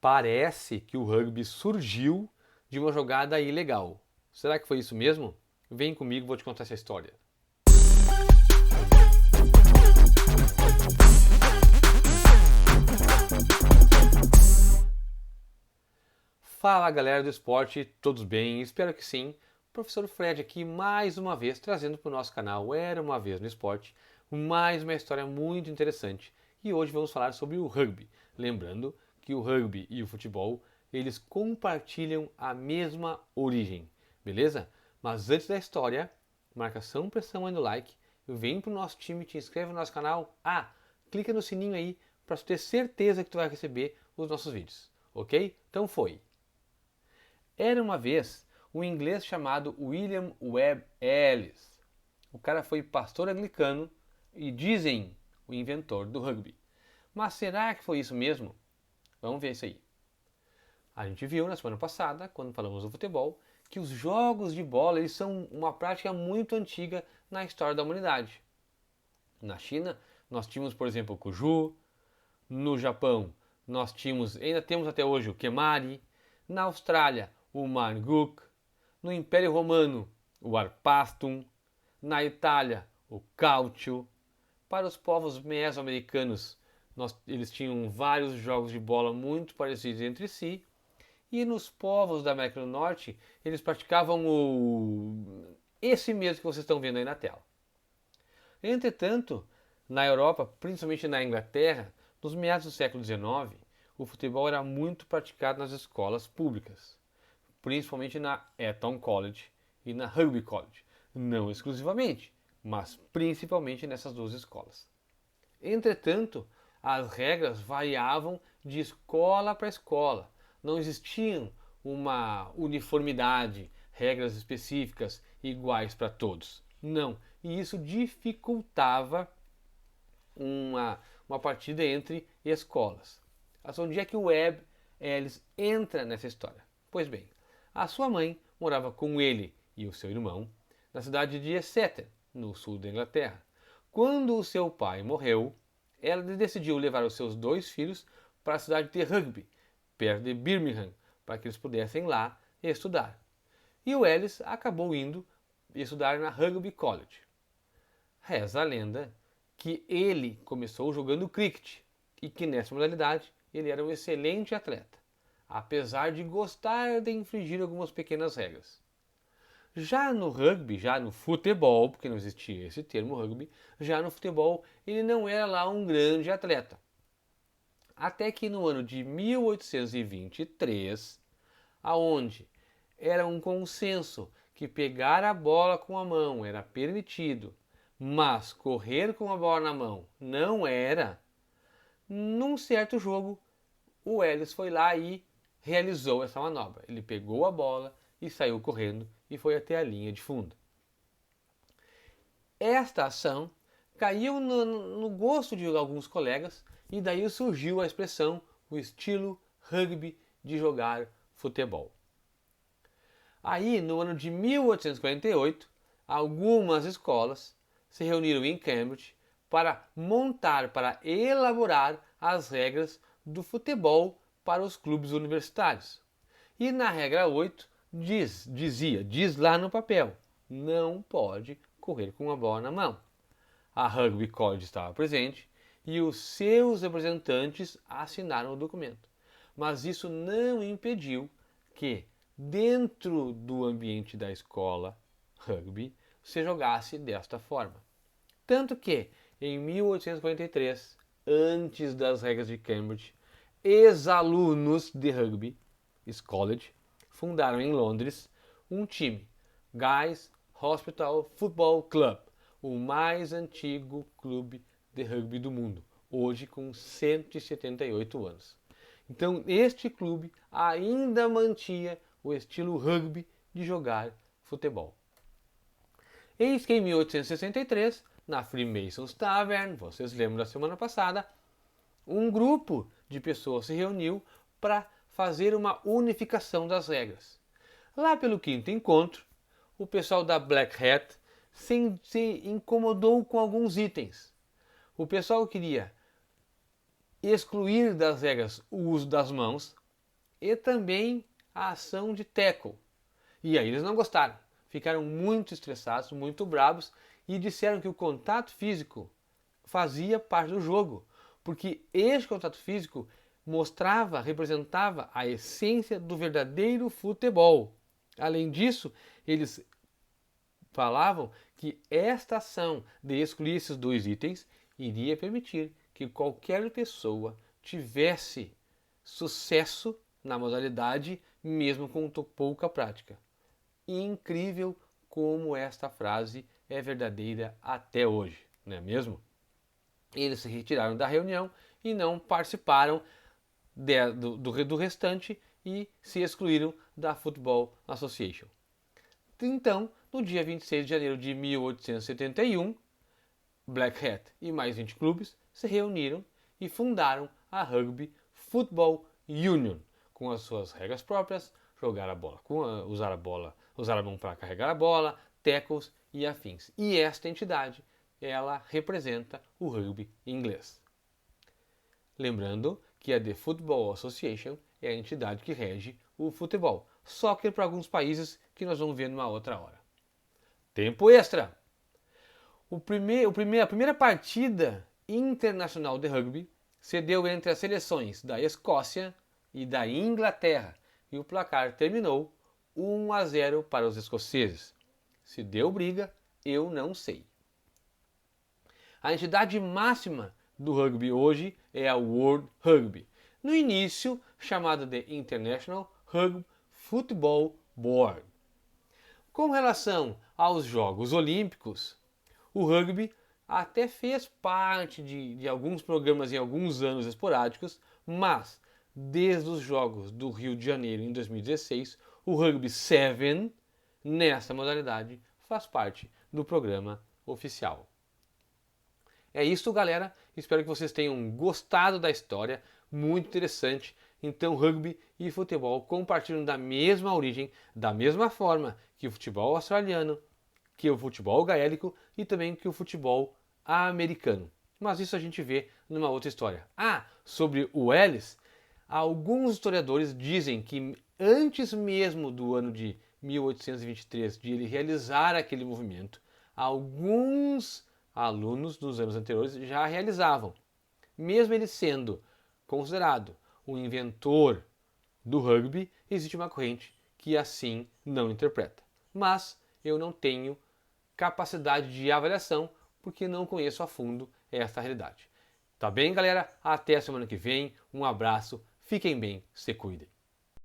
Parece que o rugby surgiu de uma jogada ilegal. Será que foi isso mesmo? Vem comigo, vou te contar essa história. Fala galera do esporte, todos bem? Espero que sim. Professor Fred aqui mais uma vez trazendo para o nosso canal Era Uma Vez no Esporte mais uma história muito interessante. E hoje vamos falar sobre o rugby. Lembrando que o rugby e o futebol eles compartilham a mesma origem, beleza? Mas antes da história, marcação, pressão aí no like, vem pro nosso time, te inscreve no nosso canal. Clica no sininho aí para ter certeza que tu vai receber os nossos vídeos, ok? Então foi. Era uma vez um inglês chamado William Webb Ellis. O cara foi pastor anglicano e dizem o inventor do rugby. Mas será que foi isso mesmo? Vamos ver isso aí. A gente viu na semana passada, quando falamos do futebol, que os jogos de bola eles são uma prática muito antiga na história da humanidade. Na China, nós tínhamos, por exemplo, o Cuju. No Japão, nós tínhamos, ainda temos até hoje, o Kemari. Na Austrália, o Marguk. No Império Romano, o Arpastum. Na Itália, o Calcio. Para os povos mesoamericanos, eles tinham vários jogos de bola muito parecidos entre si. E nos povos da América do Norte, eles praticavam esse mesmo que vocês estão vendo aí na tela. Entretanto, na Europa, principalmente na Inglaterra, nos meados do século XIX, o futebol era muito praticado nas escolas públicas, principalmente na Eton College e na Rugby College. Não exclusivamente, mas principalmente nessas duas escolas. Entretanto, as regras variavam de escola para escola. Não existiam uma uniformidade, regras específicas iguais para todos. Não. E isso dificultava uma partida entre escolas. Mas onde é que o Webb Ellis entra nessa história? Pois bem, a sua mãe morava com ele e o seu irmão na cidade de Exeter, no sul da Inglaterra. Quando o seu pai morreu, ela decidiu levar os seus dois filhos para a cidade de Rugby, perto de Birmingham, para que eles pudessem lá estudar. E o Ellis acabou indo estudar na Rugby College. Reza a lenda que ele começou jogando cricket e que nessa modalidade ele era um excelente atleta, apesar de gostar de infringir algumas pequenas regras. Já no rugby, já no futebol, porque não existia esse termo rugby, já no futebol ele não era lá um grande atleta. Até que no ano de 1823, aonde era um consenso que pegar a bola com a mão era permitido, mas correr com a bola na mão não era, num certo jogo, o Ellis foi lá e realizou essa manobra. Ele pegou a bola e saiu correndo e foi até a linha de fundo. Esta ação caiu no gosto de alguns colegas e daí surgiu a expressão, o estilo rugby de jogar futebol. Aí, no ano de 1848, algumas escolas se reuniram em Cambridge para elaborar as regras do futebol para os clubes universitários. E na regra 8 diz lá no papel, não pode correr com a bola na mão. A Rugby College estava presente e os seus representantes assinaram o documento. Mas isso não impediu que, dentro do ambiente da escola rugby, se jogasse desta forma. Tanto que, em 1843, antes das regras de Cambridge, ex-alunos de rugby, College, fundaram em Londres um time, Guy's Hospital Football Club, o mais antigo clube de rugby do mundo, hoje com 178 anos. Então, este clube ainda mantinha o estilo rugby de jogar futebol. Eis que em 1863, na Freemasons Tavern, vocês lembram da semana passada, um grupo de pessoas se reuniu para fazer uma unificação das regras. Lá pelo quinto encontro, o pessoal da Black Hat se incomodou com alguns itens. O pessoal queria excluir das regras o uso das mãos, e também a ação de tackle. E aí eles não gostaram, ficaram muito estressados, muito bravos e disseram que o contato físico fazia parte do jogo, porque este contato físico mostrava, representava a essência do verdadeiro futebol. Além disso, eles falavam que esta ação de excluir esses dois itens iria permitir que qualquer pessoa tivesse sucesso na modalidade, mesmo com pouca prática. Incrível como esta frase é verdadeira até hoje, não é mesmo? Eles se retiraram da reunião e não participaram do restante e se excluíram da Football Association. Então, no dia 26 de janeiro de 1871, Black Hat e mais 20 clubes se reuniram e fundaram a Rugby Football Union, com as suas regras próprias, jogar a bola, usar a mão para carregar a bola, tackles e afins. E esta entidade, ela representa o rugby inglês. Lembrando que a The Football Association é a entidade que rege o futebol, só que para alguns países que nós vamos ver numa outra hora. Tempo extra! A primeira partida internacional de rugby se deu entre as seleções da Escócia e da Inglaterra e o placar terminou 1-0 para os escoceses. Se deu briga, eu não sei. A entidade máxima do rugby hoje é a World Rugby, no início chamada de International Rugby Football Board. Com relação aos Jogos Olímpicos, o rugby até fez parte de alguns programas em alguns anos esporádicos, mas desde os Jogos do Rio de Janeiro em 2016, o Rugby 7, nessa modalidade, faz parte do programa oficial. É isso, galera. Espero que vocês tenham gostado da história, muito interessante. Então, rugby e futebol compartilham da mesma origem, da mesma forma que o futebol australiano, que o futebol gaélico e também que o futebol americano. Mas isso a gente vê numa outra história. Sobre o Ellis, alguns historiadores dizem que antes mesmo do ano de 1823, de ele realizar aquele movimento, alguns alunos dos anos anteriores já realizavam. Mesmo ele sendo considerado o inventor do rugby, existe uma corrente que assim não interpreta. Mas eu não tenho capacidade de avaliação porque não conheço a fundo essa realidade. Tá bem, galera? Até a semana que vem. Um abraço, fiquem bem, se cuidem.